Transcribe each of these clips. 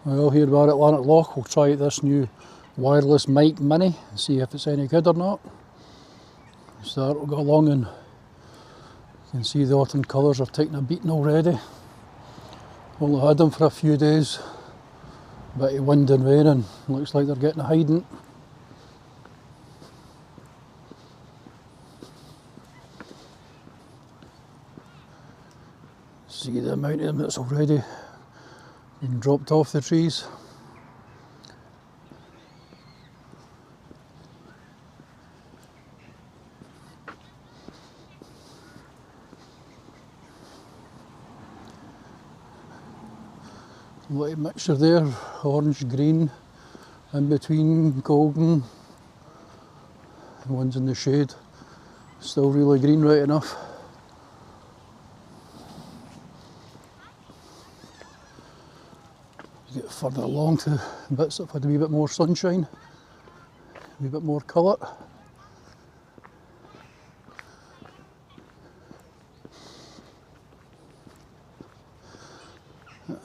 Well, here we are at Lanark Loch. We'll try out this new wireless mic mini and see if it's any good or not. So we'll go along and you can see the autumn colours are taking a beating already. Only had them for a few days. A bit of wind and rain and looks like they're getting a hiding. See the amount of them that's already been dropped off the trees. A lot of mixture there, orange, green, in between, golden. The ones in the shade, still really green right enough. Get further along to bits that have had a wee bit more sunshine, a wee bit more colour.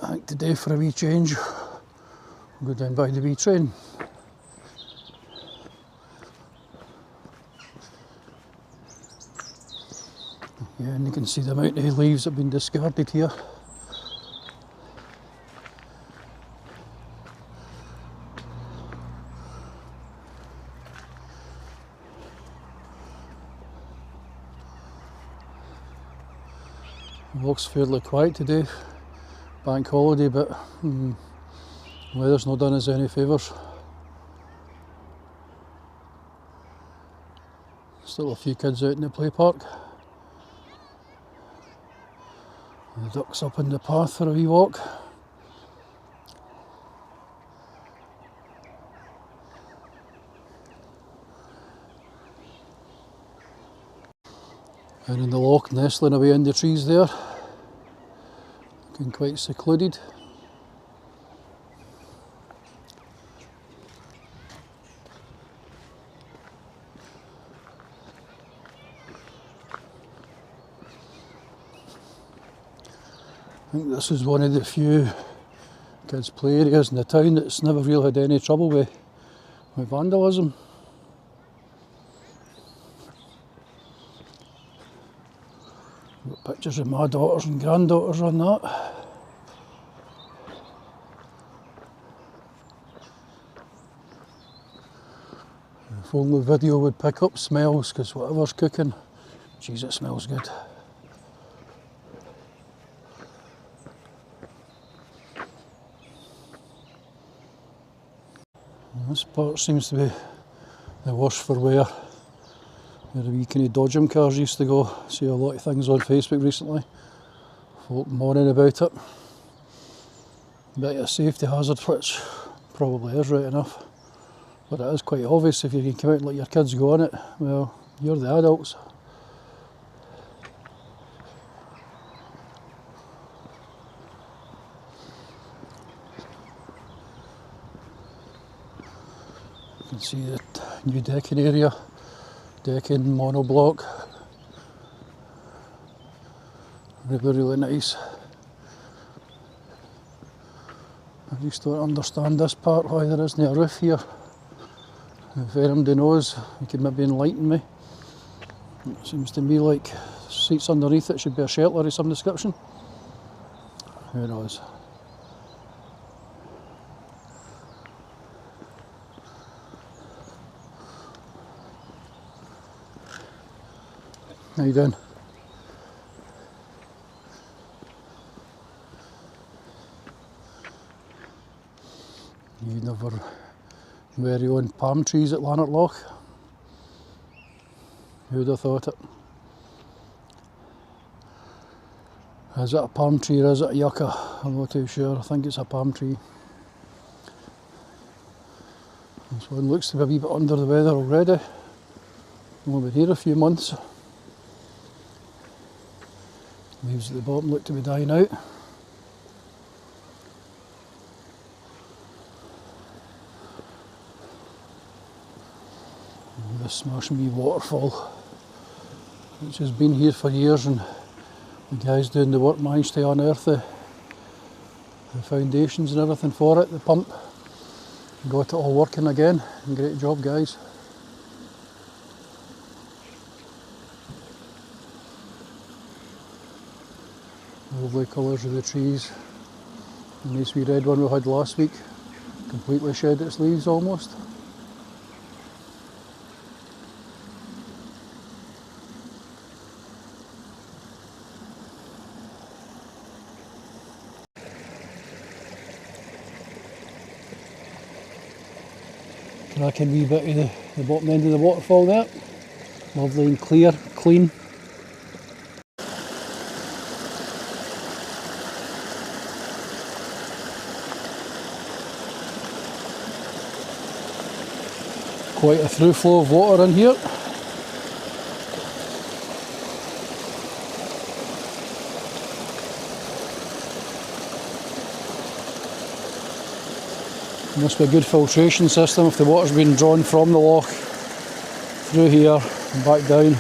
I think today for a wee change, we'll go down by the wee train. Yeah, and you can see the amount of leaves that have been discarded here. The walk's fairly quiet today, bank holiday, but weather's not done us any favours. Still a few kids out in the play park. The ducks up in the path for a wee walk. And in the loch, nestling away in the trees there, looking quite secluded. I think this is one of the few kids' play areas in the town that's never really had any trouble with vandalism. Got pictures of my daughters and granddaughters on that. If only video would pick up smells, because whatever's cooking, geez, it smells good. And this part seems to be the worst for wear. Where the wee kind of dodgem cars used to go. See a lot of things on Facebook recently. Folk moaning about it. Bit of a safety hazard, which probably is right enough. But it is quite obvious if you can come out and let your kids go on it. Well, you're the adults. You can see the new decking area. Decking, monoblock, really nice. I just don't understand this part, why there isn't a roof here. If anybody knows, you could maybe enlighten me. It seems to me like seats underneath it should be a shelter of some description. Who knows? How you doing? You never very own palm trees at Lanark Loch. Who'd have thought it? Is it a palm tree or is it a yucca? I'm not too sure. I think it's a palm tree. This one looks to be a wee bit under the weather already. Only been here a few months. Leaves at the bottom look to be dying out. And this smashing wee waterfall, which has been here for years, and the guys doing the work managed to unearth the the foundations and everything for it, the pump. Got it all working again. Great job, guys. Lovely colours of the trees. The nice wee red one we had last week, completely shed its leaves almost. Cracking wee bit of the bottom end of the waterfall there. Lovely and clear, clean. Quite a through flow of water in here. Must be a good filtration system if the water's been drawn from the loch through here and back down,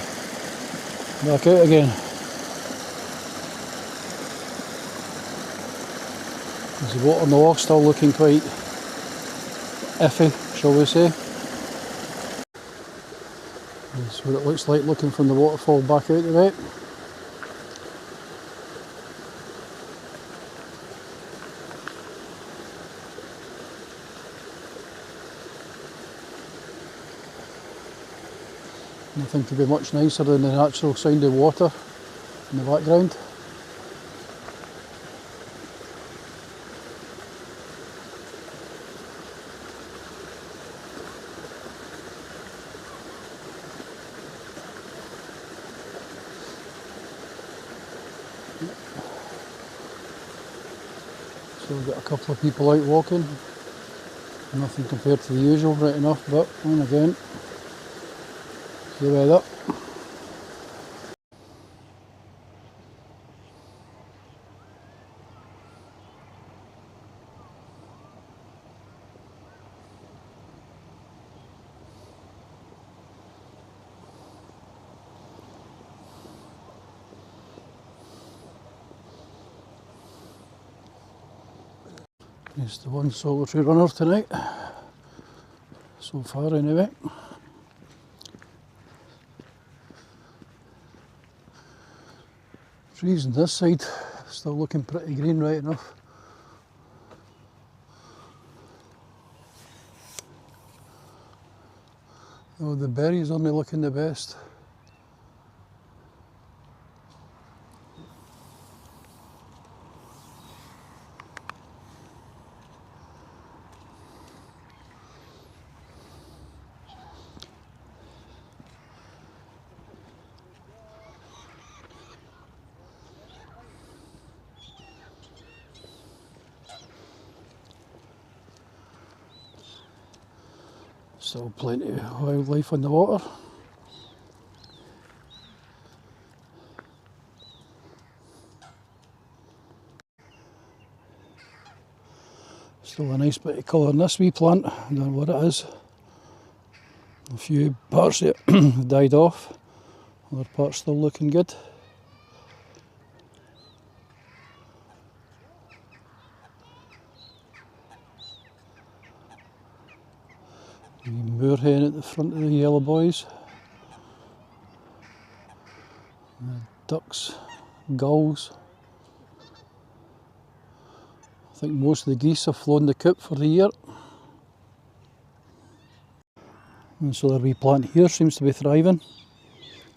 back out again. Is the water in the loch still looking quite iffy, shall we say? That's what it looks like looking from the waterfall back out the right. Nothing could be much nicer than the natural sound of water in the background. So we've got a couple of people out walking. Nothing compared to the usual, right enough, but then again, the weather. It's the one solitary runner tonight, so far anyway. Trees on this side still looking pretty green, right enough. Oh, the berries only looking the best. Still plenty of wildlife on the water. Still a nice bit of colour in this wee plant, I don't know what it is. A few parts that have died off, other parts still looking good. Moorhen at the front of the yellow boys. Ducks, gulls. I think most of the geese have flown the coop for the year. And so their wee plant here seems to be thriving.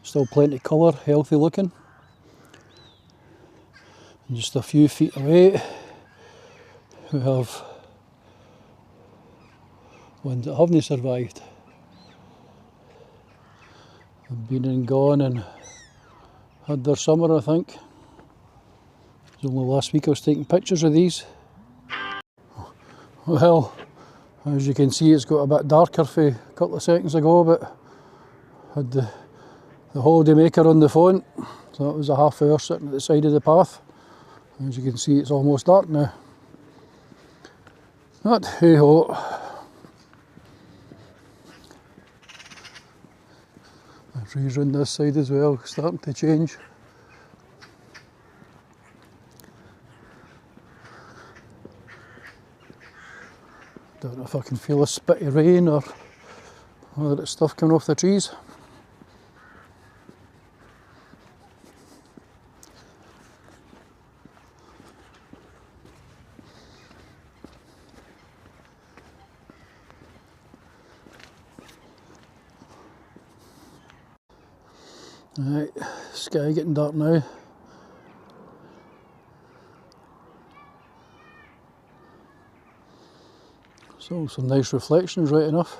Still plenty of colour, healthy looking. And just a few feet away we have ones that haven't survived. They've been and gone and had their summer, I think. It was only last week I was taking pictures of these. Well, as you can see, it's got a bit darker for a couple of seconds ago, but had the holiday maker on the phone, so that was a half hour sitting at the side of the path. As you can see, it's almost dark now. But hey ho. The trees on this side as well, starting to change. Don't know if I can feel a spit of rain or whether it's stuff coming off the trees. Right, sky getting dark now. So some nice reflections, right enough.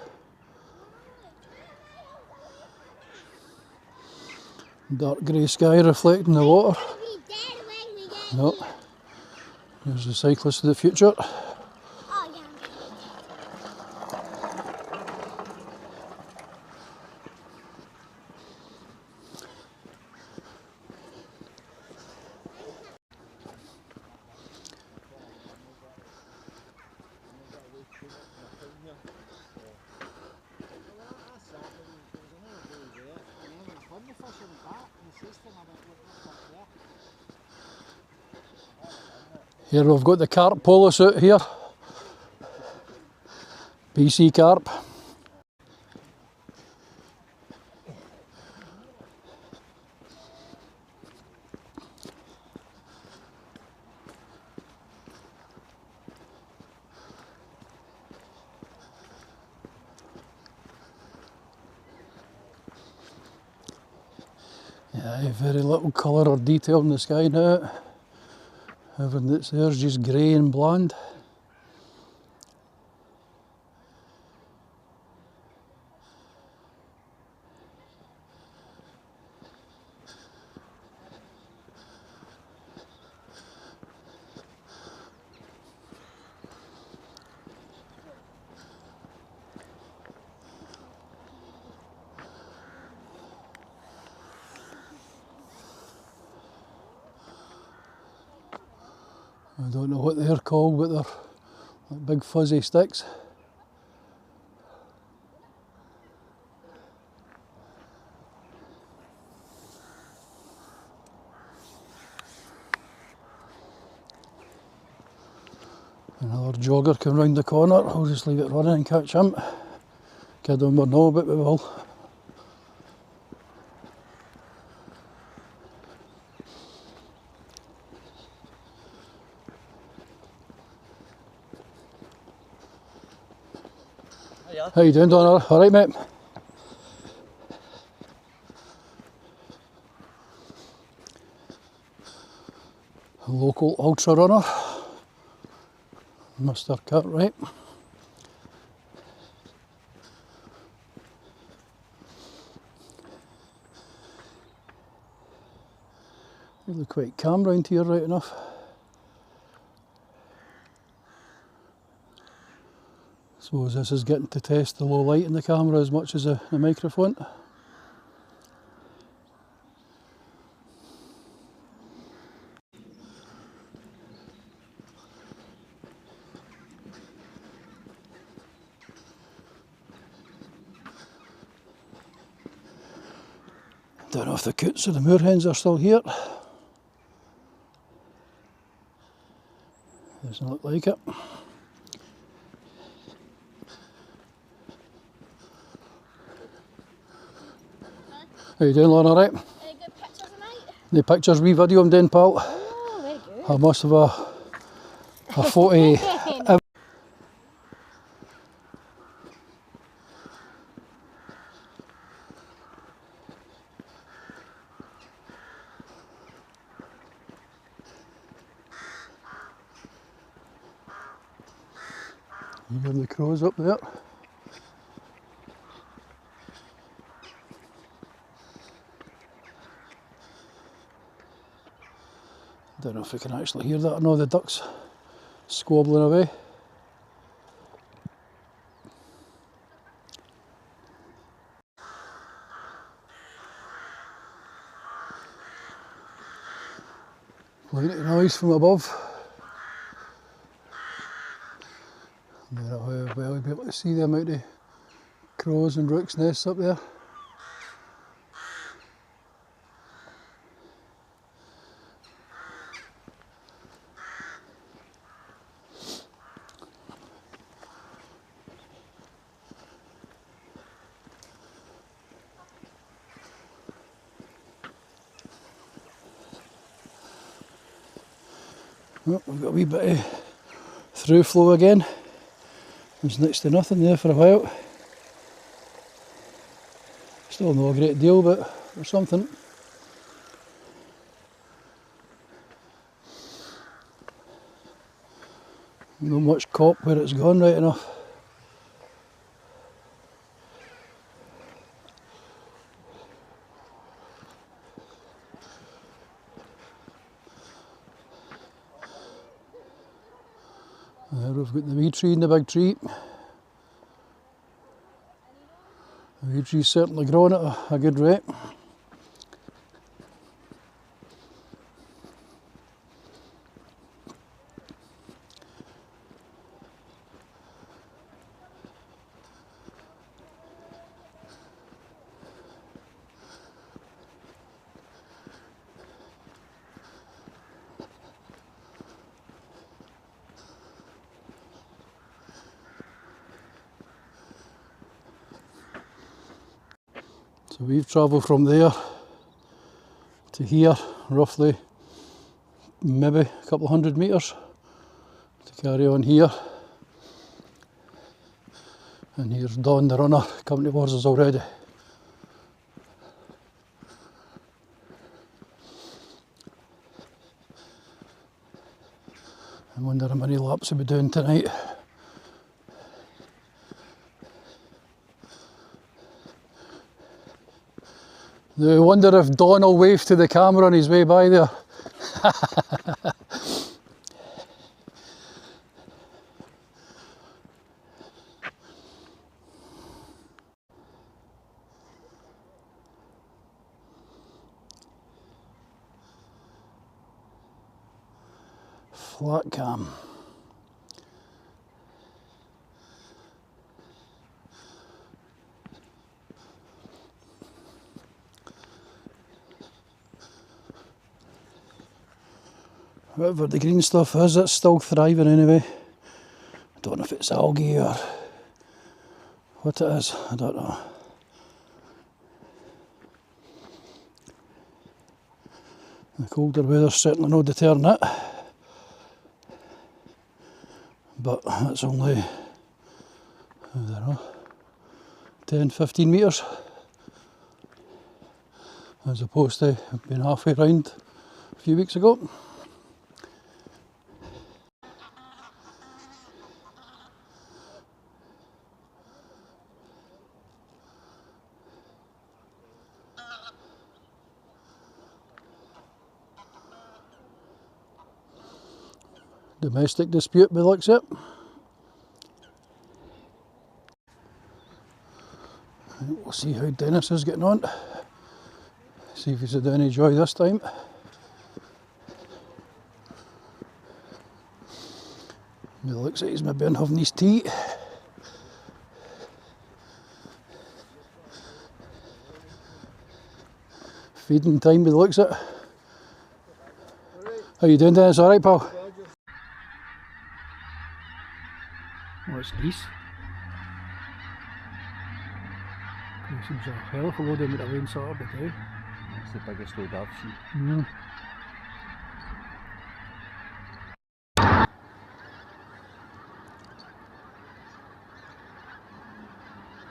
Dark grey sky reflecting the water. No, there's the cyclist of the future. Here we've got the carp polis out here. BC carp. Yeah, very little colour or detail in the sky now. Everything that's there is just grey and bland. I don't know what they're called, but they're like big fuzzy sticks. Another jogger come round the corner. I'll just leave it running and catch him. Kid on more know, but we will. How you doing, Donna? All right, mate? A local ultra runner, Mr. Cartwright. Really quite calm round here, right enough. Suppose this is getting to test the low light in the camera as much as the microphone. Don't know if the coots or the moorhens are still here. Doesn't look like it. How you doing, Lauren? All right? Any good pictures of night? The pictures, wee video I'm doing, pal. Oh, very good. I must have a photo. You have the crows up there. Don't know if we can actually hear that or not, the ducks squabbling away. Looking at the noise from above. I don't know how well we'll be able to see the amount of crows and rooks' nests up there. Well, we've got a wee bit of through flow again. There's next to nothing there for a while. Still not a great deal, but there's something. Not much cop where it's gone right enough. There we've got the wee tree and the big tree. The wee tree's certainly growing at a good rate. So we've travelled from there to here, roughly, maybe a couple of 100 metres to carry on here. And here's Don the runner coming towards us already. I wonder how many laps he'll be doing tonight. I wonder if Don will wave to the camera on his way by there. Flat cam. Whatever the green stuff is, it's still thriving anyway. I don't know if it's algae or what it is, I don't know. The colder weather's certainly not deterring it. But it's only, I don't know, 10-15 metres as opposed to being halfway round a few weeks ago. Domestic dispute by the looks of it. We'll see how Dennis is getting on. See if he's had any joy this time. It looks like he's maybe been having his tea. Feeding time by the looks of it. How you doing, Dennis? Alright, pal? Oh, it's nice. It seems a hell of a load of rain Saturday day. It's the biggest load I've seen.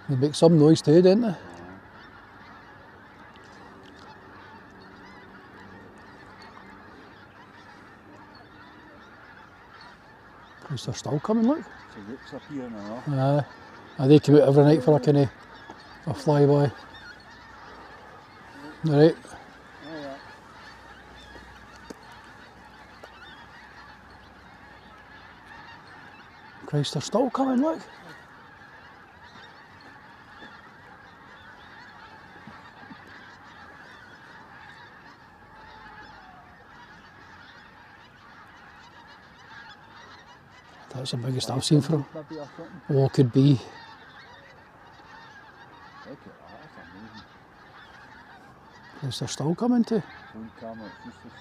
They make some noise too, don't they? Because they're still coming, look. So rooks up here now. They come out every night for a kind of a flyby. Alright. Christ, they're still coming, look. That's the biggest I've seen from them. Oh, could be. Look at that, that's amazing. Christ, they're still coming too. Phone camera, it's useless.